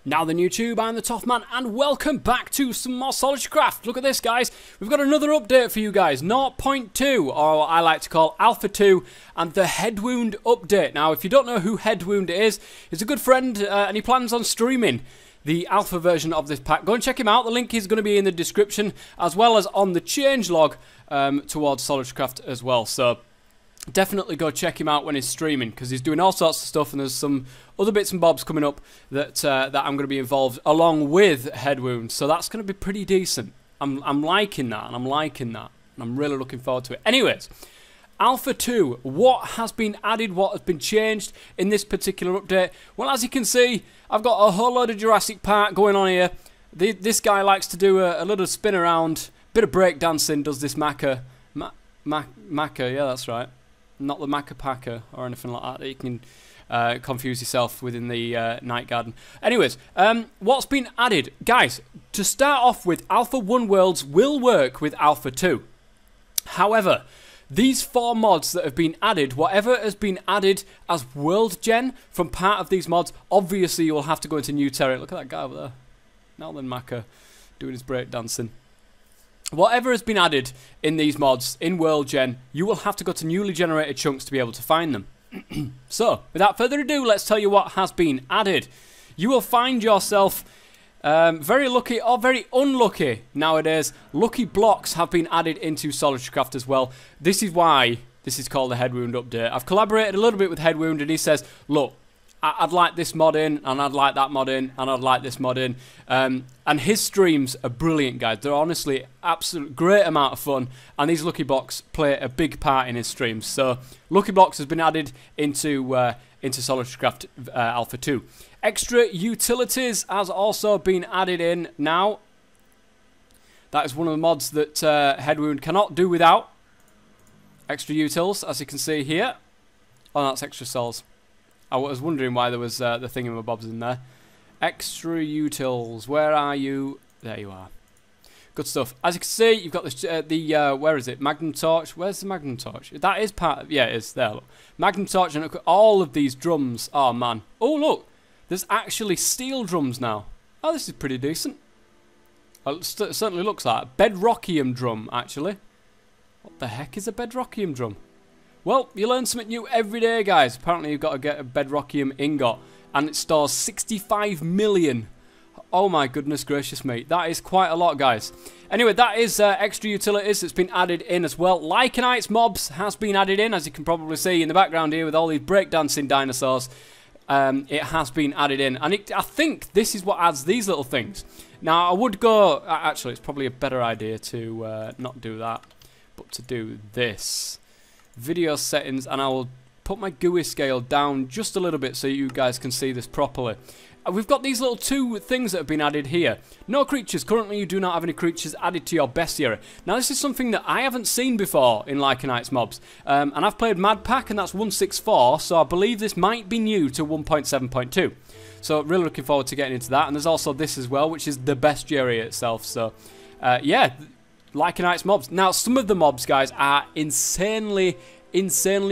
Now then YouTube, I'm the Toffman and welcome back to some more SolitaryCraft. Look at this guys, we've got another update for you guys, 0.2 or what I like to call Alpha2 and the Headwound update. Now if you don't know who Headwound is, he's a good friend and he plans on streaming the alpha version of this pack. Go and check him out, the link is going to be in the description as well as on the changelog towards SolitaryCraft as well. So definitely go check him out when he's streaming because he's doing all sorts of stuff and there's some other bits and bobs coming up that that I'm going to be involved along with Headwound. So that's going to be pretty decent. I'm liking that and I'm liking that and I'm really looking forward to it. Anyways, Alpha 2, what has been added, what has been changed in this particular update? Well, as you can see, I've got a whole load of Jurassic Park going on here. This guy likes to do a little spin around, bit of breakdancing, does this Maca, yeah that's right. Not the Maca Packer or anything like that. You can confuse yourself within the night garden. Anyways, what's been added? Guys, to start off with, Alpha 1 worlds will work with Alpha 2. However, these 4 mods that have been added, whatever has been added as world gen from part of these mods, obviously you will have to go into new terrain. Look at that guy over there. Now then Maca doing his breakdancing. Whatever has been added in these mods, in World Gen, you will have to go to newly generated chunks to be able to find them. So, without further ado, let's tell you what has been added. You will find yourself very lucky or very unlucky nowadays. Lucky blocks have been added into SolitaryCraft as well. This is why this is called the Headwound update. I've collaborated a little bit with Headwound and he says, look, I'd like this mod in, and I'd like that mod in, and I'd like this mod in. And his streams are brilliant, guys. They're honestly absolute great amount of fun, and these Lucky Blocks play a big part in his streams. So, Lucky Blocks has been added into SolitaryCraft Alpha 2. Extra utilities has also been added in now. That is one of the mods that Headwound cannot do without. Extra utils, as you can see here. Oh, that's extra souls. I was wondering why there was the thingamabobs in there. Extra utils, where are you? There you are. Good stuff. As you can see, you've got this, where is it? Magnum Torch. Where's the Magnum Torch? That is part of, yeah, it is there, look. Magnum Torch, and look at all of these drums. Oh, man. Oh, look. There's actually steel drums now. Oh, this is pretty decent. It certainly looks like. Bedrockium drum, actually. What the heck is a Bedrockium drum? Well, you learn something new every day, guys. Apparently, you've got to get a Bedrockium ingot, and it stores 65 million. Oh my goodness gracious me. That is quite a lot, guys. Anyway, that is extra utilities that's been added in as well. Lycanites mobs has been added in, as you can probably see in the background here with all these breakdancing dinosaurs. It has been added in, and I think this is what adds these little things. Now, I would go... Actually, it's probably a better idea to not do that, but to do this. Video settings, and I will put my GUI scale down just a little bit so you guys can see this properly. We've got these little 2 things that have been added here. No creatures. Currently, you do not have any creatures added to your bestiary. Now, this is something that I haven't seen before in Lycanites mobs. And I've played modpack, and that's 1.6.4, so I believe this might be new to 1.7.2. So, really looking forward to getting into that. And there's also this as well, which is the bestiary itself. So, yeah, Lycanites mobs. Now, some of the mobs, guys, are insanely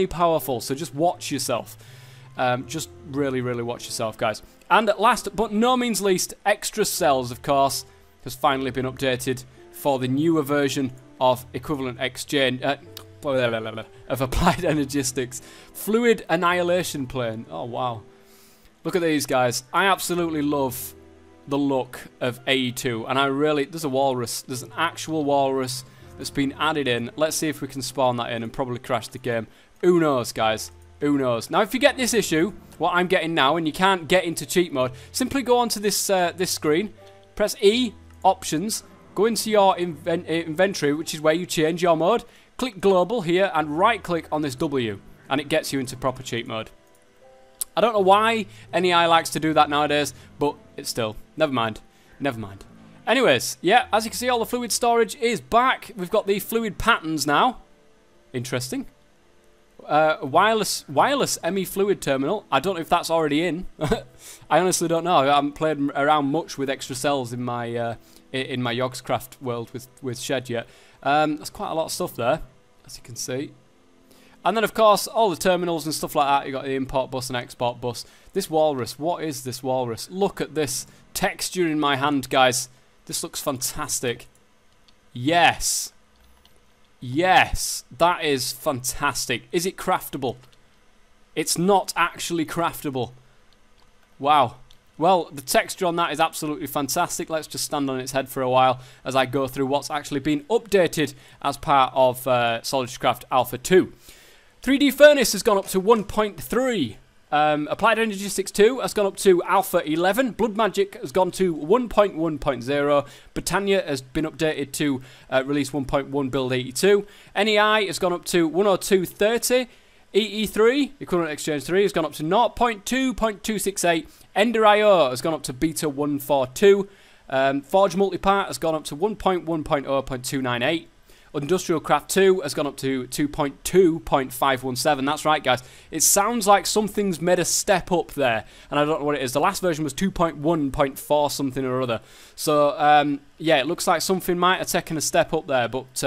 powerful. So, just watch yourself. Just really watch yourself, guys. And last but no means least, extra cells, of course, has finally been updated for the newer version of equivalent exchange of applied energistics. Fluid annihilation plane. Oh wow. Look at these guys. I absolutely love the look of AE2, and I really, there's a walrus. There's an actual walrus that's been added in. Let's see if we can spawn that in and probably crash the game. Who knows, guys? Who knows? Now, if you get this issue, what I'm getting now, and you can't get into cheat mode, simply go onto this this screen, press E, options, go into your inventory, which is where you change your mode, click global here, and right-click on this W, and it gets you into proper cheat mode. I don't know why NEI likes to do that nowadays, but it's still, never mind, never mind. Anyways, yeah, as you can see, all the fluid storage is back. We've got the fluid patterns now. Interesting. Wireless ME fluid terminal. I don't know if that's already in. I honestly don't know. I haven't played around much with extra cells in my HaighyorkieCraft world with Shed yet. There's quite a lot of stuff there, as you can see. And then, of course, all the terminals and stuff like that. You've got the import bus and export bus. This walrus, what is this walrus? Look at this texture in my hand, guys. This looks fantastic. Yes. Yes, that is fantastic. Is it craftable? It's not actually craftable. Wow. Well, the texture on that is absolutely fantastic. Let's just stand on its head for a while as I go through what's actually been updated as part of SolitaryCraft Alpha 2. 3D Furnace has gone up to 1.3. Applied Energistics 2 has gone up to Alpha 11. Blood Magic has gone to 1.1.0. Britannia has been updated to release 1.1 build 82. NEI has gone up to 102.30. EE3, Equivalent Exchange 3, has gone up to 0.2.268. Ender.io has gone up to Beta 142. Forge Multipart has gone up to 1.1.0.298. Industrial Craft 2 has gone up to 2.2.517. That's right, guys. It sounds like something's made a step up there, and I don't know what it is. The last version was 2.1.4 something or other. So, yeah, it looks like something might have taken a step up there, but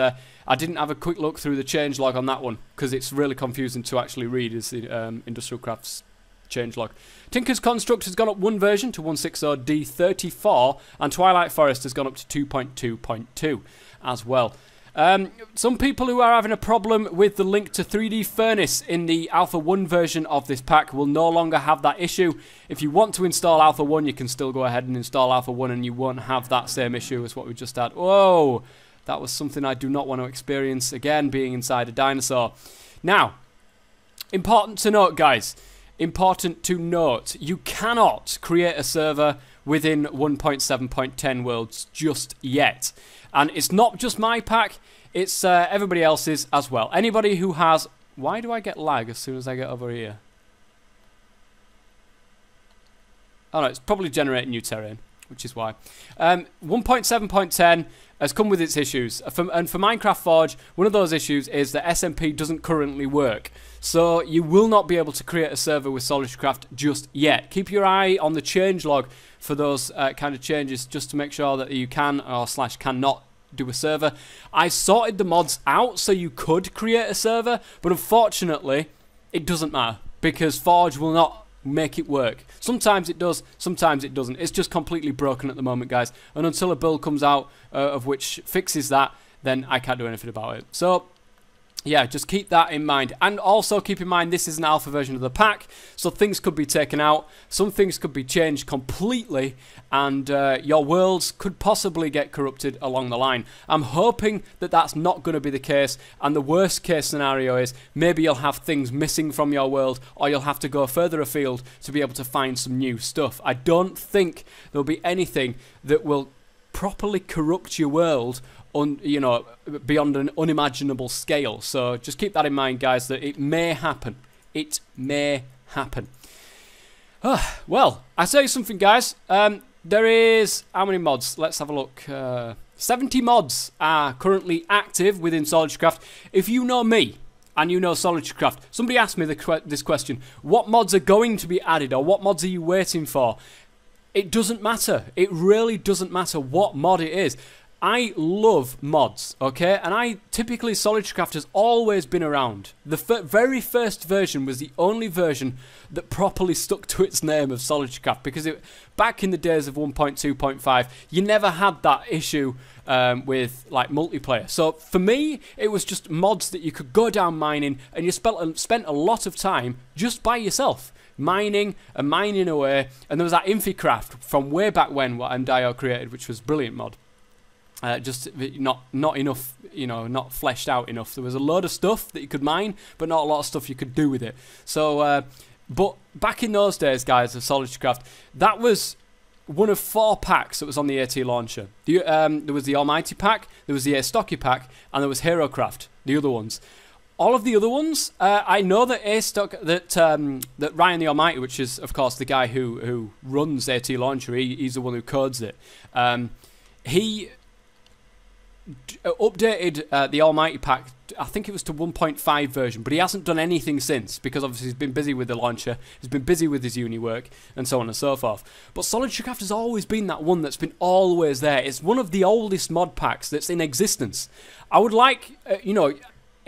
I didn't have a quick look through the changelog on that one, because it's really confusing to actually read, is the Industrial Crafts changelog. Tinker's Construct has gone up one version to 160D34, and Twilight Forest has gone up to 2.2.2 as well. Some people who are having a problem with the link to 3D Furnace in the Alpha 1 version of this pack will no longer have that issue. If you want to install Alpha 1, you can still go ahead and install Alpha 1 and you won't have that same issue as what we just had. Whoa! That was something I do not want to experience again, being inside a dinosaur. Now, important to note, guys. Important to note, you cannot create a server within 1.7.10 worlds just yet. And it's not just my pack, it's everybody else's as well. Anybody who has... Why do I get lag as soon as I get over here? Oh no, it's probably generating new terrain, which is why. 1.7.10 has come with its issues. And for Minecraft Forge, one of those issues is that SMP doesn't currently work. So you will not be able to create a server with SolitaryCraft just yet. Keep your eye on the changelog for those kind of changes, just to make sure that you can or / cannot do a server. I sorted the mods out so you could create a server, but unfortunately it doesn't matter, because Forge will not make it work. Sometimes it does, sometimes it doesn't. It's just completely broken at the moment, guys, and until a build comes out of which fixes that, then I can't do anything about it. So yeah, just keep that in mind. And also keep in mind, this is an alpha version of the pack, so things could be taken out, some things could be changed completely, and your worlds could possibly get corrupted along the line. I'm hoping that that's not going to be the case, and the worst case scenario is maybe you'll have things missing from your world, or you'll have to go further afield to be able to find some new stuff. I don't think there'll be anything that will properly corrupt your world you know, beyond an unimaginable scale. So just keep that in mind, guys, that it may happen. It may happen. Well, I tell you something, guys. There is... How many mods? Let's have a look. 70 mods are currently active within SolitaryCraft. If you know me and you know SolitaryCraft, somebody asked me this question. What mods are going to be added, or what mods are you waiting for? It doesn't matter. It really doesn't matter what mod it is. I love mods, okay? And SolitaryCraft has always been around. The very first version was the only version that properly stuck to its name of SolitaryCraft, because back in the days of 1.2.5, you never had that issue with like multiplayer. So for me, it was just mods that you could go down mining, and you spent a lot of time just by yourself, mining and mining away. And there was that InfiCraft from way back when, what Dio created, which was a brilliant mod. Just not enough, you know, not fleshed out enough. There was a load of stuff that you could mine, but not a lot of stuff you could do with it. So, but back in those days, guys, of SolitaryCraft, that was one of 4 packs that was on the ATLauncher. There was the Almighty pack, there was the A-Stocky pack, and there was HaighyorkieChilled, the other ones. All of the other ones, I know that that Ryan the Almighty, which is of course the guy who runs ATLauncher, he's the one who codes it. He updated the Almighty pack, I think it was to 1.5 version, but he hasn't done anything since, because obviously he's been busy with the launcher, he's been busy with his uni work, and so on and so forth. But SolitaryCraft has always been that one that's been always there. It's one of the oldest mod packs that's in existence. I would like, you know,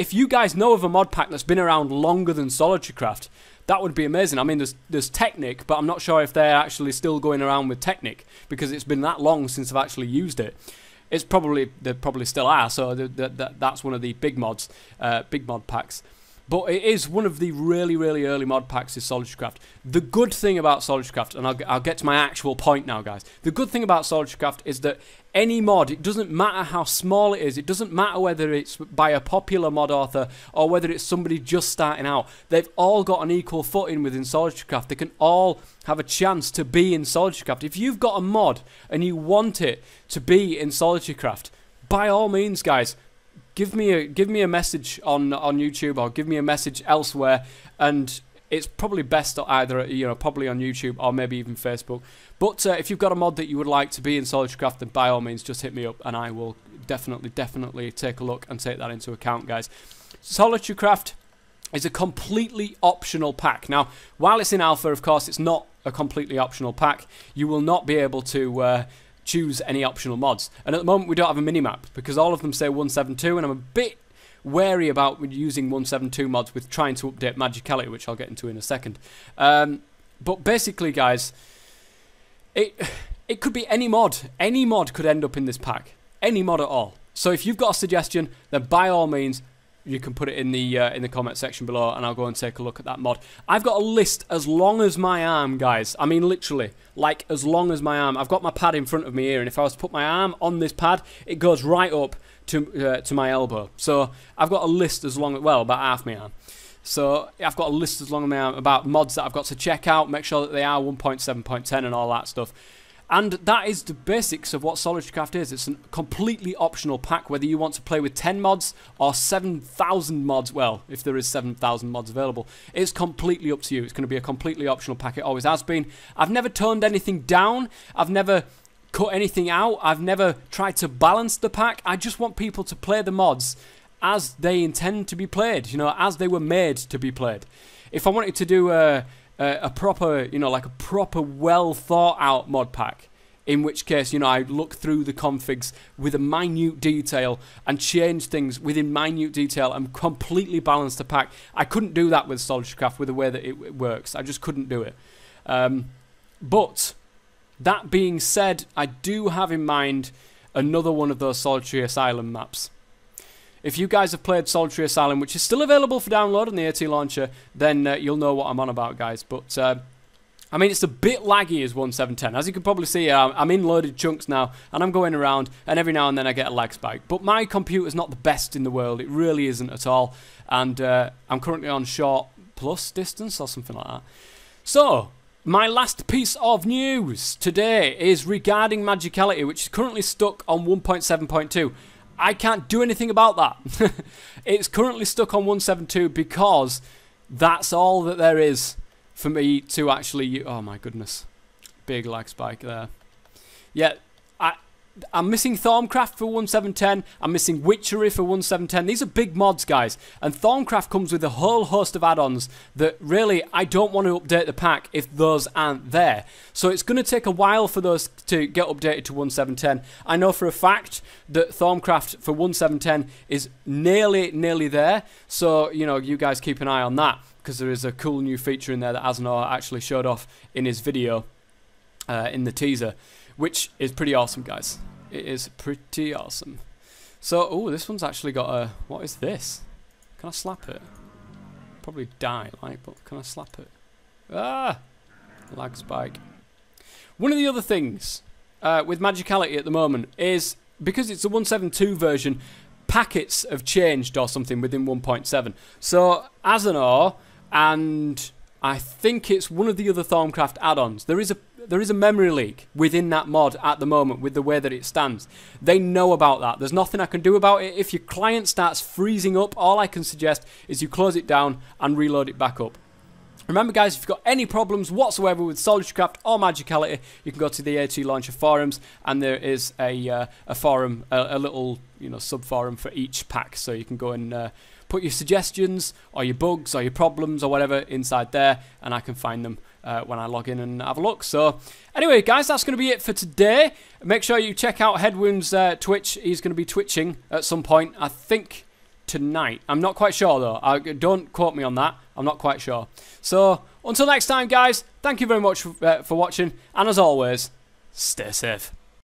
if you guys know of a mod pack that's been around longer than SolitaryCraft, that would be amazing. I mean, there's Technic, but I'm not sure if they're actually still going around with Technic because it's been that long since I've actually used it. They probably still are, so that's one of the big mods, big mod packs. But it is one of the really, really early mod packs is SolitaryCraft. The good thing about SolitaryCraft, and I'll get to my actual point now, guys. The good thing about SolitaryCraft is that any mod, it doesn't matter how small it is, it doesn't matter whether it's by a popular mod author or whether it's somebody just starting out. They've all got an equal footing within SolitaryCraft. They can all have a chance to be in SolitaryCraft. If you've got a mod and you want it to be in SolitaryCraft, by all means, guys, give me a message on YouTube or give me a message elsewhere, and it's probably best either, you know, probably on YouTube or maybe even Facebook. But if you've got a mod that you would like to be in SolitaryCraft, then by all means just hit me up and I will definitely take a look and take that into account, guys. SolitaryCraft is a completely optional pack. Now, while it's in alpha, of course, it's not a completely optional pack. You will not be able to choose any optional mods. And at the moment we don't have a minimap because all of them say 172, and I'm a bit wary about using 172 mods with trying to update magicality, which I'll get into in a second. But basically, guys, it could be any mod. Any mod could end up in this pack. Any mod at all. So if you've got a suggestion, then by all means, you can put it in the comment section below, and I'll go and take a look at that mod. I've got a list as long as my arm, guys. I mean, literally, like as long as my arm. I've got my pad in front of me here, and if I was to put my arm on this pad, it goes right up to my elbow. So I've got a list as long, well, about half my arm. So I've got a list as long as my arm about mods that I've got to check out, make sure that they are 1.7.10 and all that stuff. And that is the basics of what SolitaryCraft is. It's a completely optional pack, whether you want to play with 10 mods or 7,000 mods. Well, if there is 7,000 mods available, it's completely up to you. It's going to be a completely optional pack. It always has been. I've never toned anything down. I've never cut anything out. I've never tried to balance the pack. I just want people to play the mods as they intend to be played, you know, as they were made to be played. If I wanted to do a proper, you know, like a proper well thought out mod pack, in which case, you know, I look through the configs with a minute detail and change things within minute detail and completely balance the pack. I couldn't do that with SolitaryCraft with the way that it works. I just couldn't do it. But that being said, I do have in mind another one of those Solitary Asylum maps. If you guys have played Solitary Asylum, which is still available for download on the ATLauncher, then you'll know what I'm on about, guys. But, I mean, it's a bit laggy as 1.7.10. As you can probably see, I'm in loaded chunks now, and I'm going around, and every now and then I get a lag spike. But my computer's not the best in the world. It really isn't at all. And I'm currently on short plus distance or something like that. So, my last piece of news today is regarding magicality, which is currently stuck on 1.7.2. I can't do anything about that. It's currently stuck on 1.7.2 because that's all that there is for me to actually... Oh my goodness. Big lag spike there. Yeah, I'm missing Thaumcraft for 1.7.10. I'm missing Witchery for 1.7.10. These are big mods, guys. And Thaumcraft comes with a whole host of add-ons that really I don't want to update the pack if those aren't there. So it's going to take a while for those to get updated to 1.7.10. I know for a fact that Thaumcraft for 1.7.10 is nearly there. So, you know, you guys keep an eye on that, because there is a cool new feature in there that Asnor actually showed off in his video, in the teaser, which is pretty awesome, guys. It is pretty awesome. So, oh, this one's actually got a... What is this? Can I slap it? Probably die, like, but can I slap it? Ah! Lag spike. One of the other things with magicality at the moment is, because it's a 1.7.2 version, packets have changed or something within 1.7. So, Asnor, and I think it's one of the other Thaumcraft add-ons, there is a memory leak within that mod at the moment with the way that it stands. They know about that. There's nothing I can do about it. If your client starts freezing up, all I can suggest is you close it down and reload it back up. Remember, guys, if you've got any problems whatsoever with SolitaryCraft or magicality, you can go to the ATLauncher forums, and there is a forum, a little, you know, sub-forum for each pack, so you can go and put your suggestions or your bugs or your problems or whatever inside there, and I can find them when I log in and have a look. So anyway, guys, that's going to be it for today. Make sure you check out Headwound's Twitch. He's going to be twitching at some point, I think tonight. I'm not quite sure though. Don't quote me on that. I'm not quite sure. So until next time, guys, thank you very much for watching, and as always, stay safe.